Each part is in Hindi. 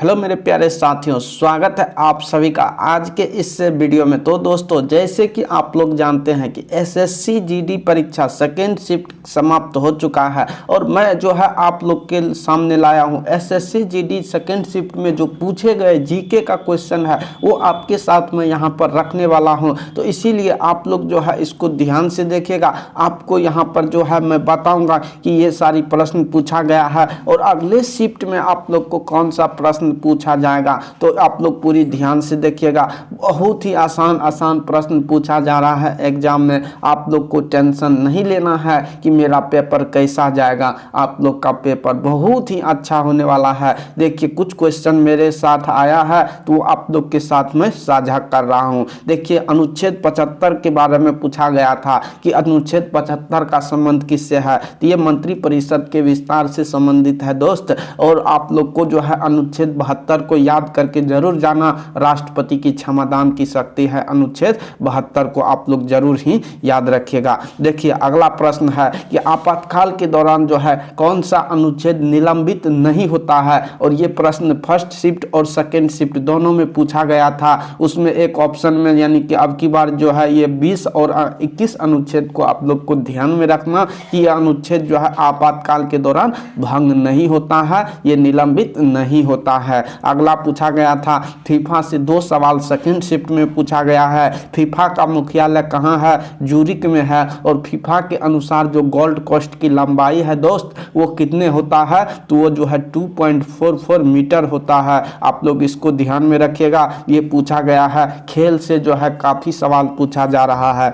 हेलो मेरे प्यारे साथियों, स्वागत है आप सभी का आज के इस वीडियो में। तो दोस्तों, जैसे कि आप लोग जानते हैं कि एसएससी जीडी परीक्षा सेकेंड शिफ्ट समाप्त हो चुका है और मैं जो है आप लोग के सामने लाया हूं एसएससी जीडी सेकेंड शिफ्ट में जो पूछे गए जीके का क्वेश्चन है वो आपके साथ में यहां पर रखने वाला हूं। तो इसीलिए आप लोग जो है इसको ध्यान से देखिएगा। आपको यहां पर जो है मैं बताऊंगा कि ये सारी प्रश्न पूछा गया है और अगले शिफ्ट में आप लोग को कौन सा प्रश्न पूछा जाएगा, तो आप लोग पूरी ध्यान से देखिएगा। बहुत ही आसान प्रश्न पूछा जा रहा है एग्जाम में। आप लोग को टेंशन नहीं लेना है कि मेरा पेपर कैसा जाएगा। आप लोग का पेपर बहुत ही अच्छा होने वाला है। देखिए, कुछ क्वेश्चन मेरे साथ आया है तो आप लोग के साथ में साझा कर रहा हूं। देखिए, अनुच्छेद 75 के बारे में पूछा गया था कि अनुच्छेद 75 का संबंध किससे है। तो ये मंत्री परिषद के विस्तार से संबंधित है दोस्त। और आप लोग को जो है अनुच्छेद 72 को याद करके जरूर जाना। राष्ट्रपति की क्षमादान की शक्ति है, अनुच्छेद 72 को आप लोग जरूर ही याद रखिएगा। देखिए, अगला प्रश्न है कि आपातकाल के दौरान जो है कौन सा अनुच्छेद निलंबित नहीं होता है। और ये प्रश्न फर्स्ट शिफ्ट और सेकेंड शिफ्ट दोनों में पूछा गया था। उसमें एक ऑप्शन में यानी कि अब की बार जो है ये 20 और 21 अनुच्छेद को आप लोग को ध्यान में रखना कि यह अनुच्छेद जो है आपातकाल के दौरान भंग नहीं होता है, ये निलंबित नहीं होता है। अगला पूछा गया था फीफा से 2 सवाल सेकेंड शिफ्ट में पूछा गया है। फीफा का मुख्यालय कहाँ है? जूरिक में है। और फीफा के अनुसार जो गोल्ड कोस्ट की लंबाई है दोस्त वो कितने होता है, तो वो जो है 2.44 मीटर होता है। आप लोग इसको ध्यान में रखिएगा। ये पूछा गया है। खेल से जो है काफी सवाल पूछा जा रहा है।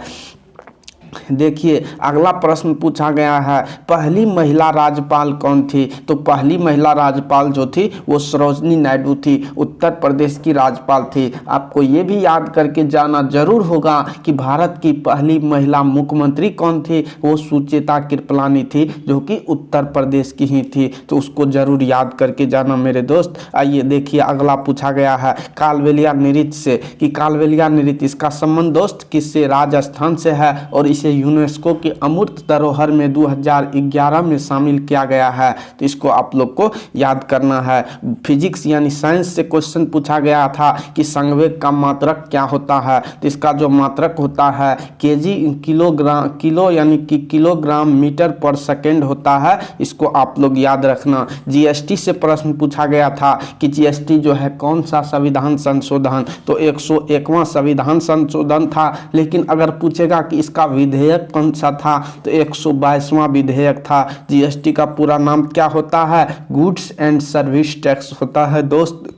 देखिए, अगला प्रश्न पूछा गया है पहली महिला राज्यपाल कौन थी। तो पहली महिला राज्यपाल जो थी वो सरोजनी नायडू थी, उत्तर प्रदेश की राज्यपाल थी। आपको ये भी याद करके जाना जरूर होगा कि भारत की पहली महिला मुख्यमंत्री कौन थी। वो सुचेता कृपलानी थी जो कि उत्तर प्रदेश की ही थी। तो उसको जरूर याद करके जाना मेरे दोस्त। आइए देखिए, अगला पूछा गया है कालबेलिया नृत्य से कि कालबेलिया नृत्य इसका संबंध दोस्त किससे? राजस्थान से है और इसे यूनेस्को की अमूर्त धरोहर में 2011 में शामिल किया गया है। तो इसको आप लोग को याद करना है। फिजिक्स यानी साइंस से क्वेश्चन पूछा गया था कि संवेग का मात्रक क्या होता है। तो इसका जो मात्रक होता है केजी किलो यानी कि किलोग्राम मीटर पर सेकेंड होता है। इसको आप लोग याद रखना। जीएसटी से प्रश्न पूछा गया था कि जीएसटी जो है कौन सा संविधान संशोधन, तो 101वां संविधान संशोधन था। लेकिन अगर पूछेगा कि इसका विधेयक कौन सा था, तो 122वां विधेयक था। जीएसटी का पूरा नाम क्या होता है? गुड्स एंड सर्विस टैक्स होता है दोस्त।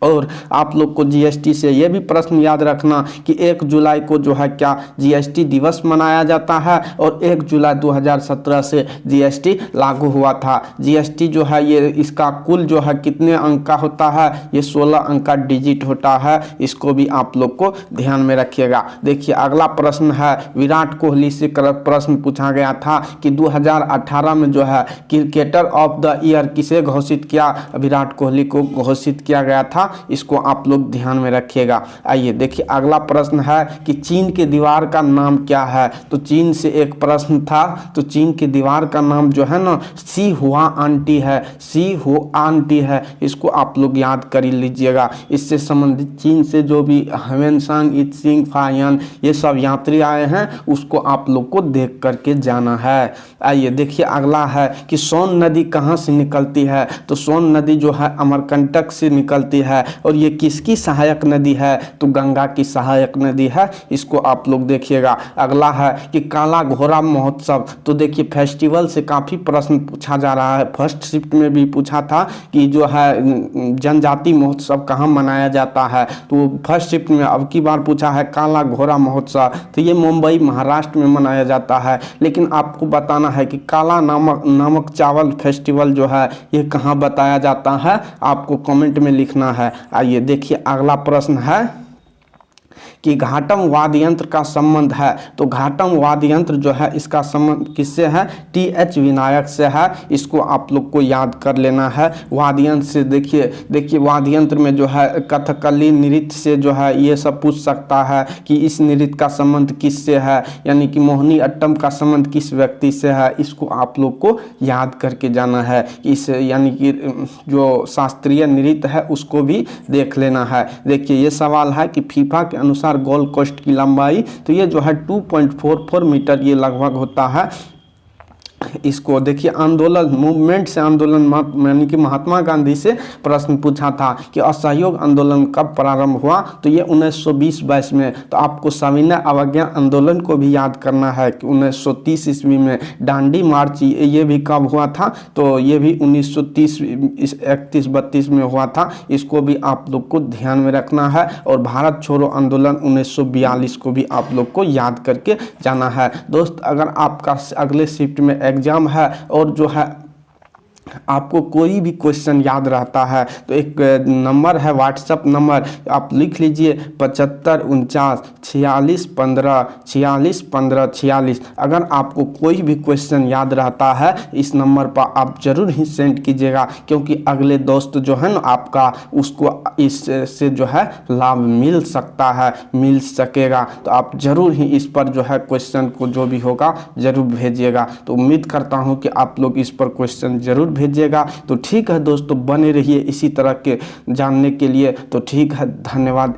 और आप लोग को जीएसटी से ये भी प्रश्न याद रखना कि 1 जुलाई को जो है क्या जीएसटी दिवस मनाया जाता है और 1 जुलाई 2017 से जीएसटी लागू हुआ था। जीएसटी जो है ये इसका कुल जो है कितने अंक का होता है? ये 16 अंक का डिजिट होता है। इसको भी आप लोग को ध्यान में रखिएगा। देखिए, अगला प्रश्न है विराट कोहली से प्रश्न पूछा गया था कि 2018 में जो है क्रिकेटर ऑफ द ईयर किसे घोषित किया? विराट कोहली को घोषित किया गया था। इसको आप लोग ध्यान में रखिएगा। आइए देखिए, अगला प्रश्न है कि चीन के दीवार का नाम क्या है। तो चीन से एक प्रश्न था। तो चीन की दीवार का नाम जो है ना सी हुआ आंटी है, सी हो आंटी है। इसको आप लोग याद कर लीजिएगा। इससे संबंधित चीन से जो भी ह्वेनसांग, इत्सिंग, फायन ये सब यात्री आए हैं उसको आप लोग को देख करके जाना है। आइए देखिए, अगला है कि सोन नदी कहाँ से निकलती है। तो सोन नदी जो है अमरकंटक से निकलती है। और ये किसकी सहायक नदी है? तो गंगा की सहायक नदी है। इसको आप लोग देखिएगा। अगला है कि काला घोड़ा महोत्सव। तो देखिए, फेस्टिवल से काफी प्रश्न पूछा जा रहा है। फर्स्ट शिफ्ट में भी पूछा था कि जो है जनजाति महोत्सव कहाँ मनाया जाता है। तो फर्स्ट शिफ्ट में अब की बार पूछा है काला घोड़ा महोत्सव। तो ये मुंबई महाराष्ट्र में मनाया जाता है। लेकिन आपको बताना है कि काला नमक चावल फेस्टिवल जो है ये कहाँ बताया जाता है, आपको कमेंट में लिखना है। आइए देखिए, अगला प्रश्न है कि घाटम वाद्य यंत्र का संबंध है, तो घाटम वाद्य यंत्र जो है इसका संबंध किससे है? टी.एच. विनायक से है। इसको आप लोग को याद कर लेना है। वाद्य यंत्र से देखिए वाद्य यंत्र में जो है कथकली नृत्य से जो है ये सब पूछ सकता है कि इस नृत्य का संबंध किससे है, यानी कि मोहिनी अट्टम का संबंध किस व्यक्ति से है। इसको आप लोग को याद करके जाना है। इस यानी कि जो शास्त्रीय नृत्य है उसको भी देख लेना है। देखिए ये सवाल है कि फीफा के अनुसार गोल्ड कोस्ट की लंबाई, तो ये जो है 2.44 मीटर ये लगभग होता है। इसको देखिए आंदोलन, मूवमेंट से आंदोलन, यानी कि महात्मा गांधी से प्रश्न पूछा था कि असहयोग आंदोलन कब प्रारंभ हुआ, तो ये 1920-22 में। तो आपको सविनय अवज्ञा आंदोलन को भी याद करना है कि 1930 ईस्वी में। डांडी मार्च ये भी कब हुआ था, तो ये भी 1930 31-32 में हुआ था। इसको भी आप लोग को ध्यान में रखना है। और भारत छोड़ो आंदोलन 1942 को भी आप लोग को याद करके जाना है। दोस्त, अगर आपका अगले शिफ्ट में एग्जाम है और जो है आपको कोई भी क्वेश्चन याद रहता है तो एक नंबर है, व्हाट्सएप नंबर, आप लिख लीजिए 7549 46 15 46 15 46। अगर आपको कोई भी क्वेश्चन याद रहता है इस नंबर पर आप ज़रूर ही सेंड कीजिएगा, क्योंकि अगले दोस्त जो है ना आपका, उसको इससे जो है लाभ मिल सकता है, मिल सकेगा। तो आप ज़रूर ही इस पर जो है क्वेश्चन को जो भी होगा ज़रूर भेजिएगा। तो उम्मीद करता हूँ कि आप लोग इस पर क्वेश्चन ज़रूर भेजिएगा। तो ठीक है दोस्तों, बने रहिए इसी तरह के जानने के लिए। तो ठीक है, धन्यवाद।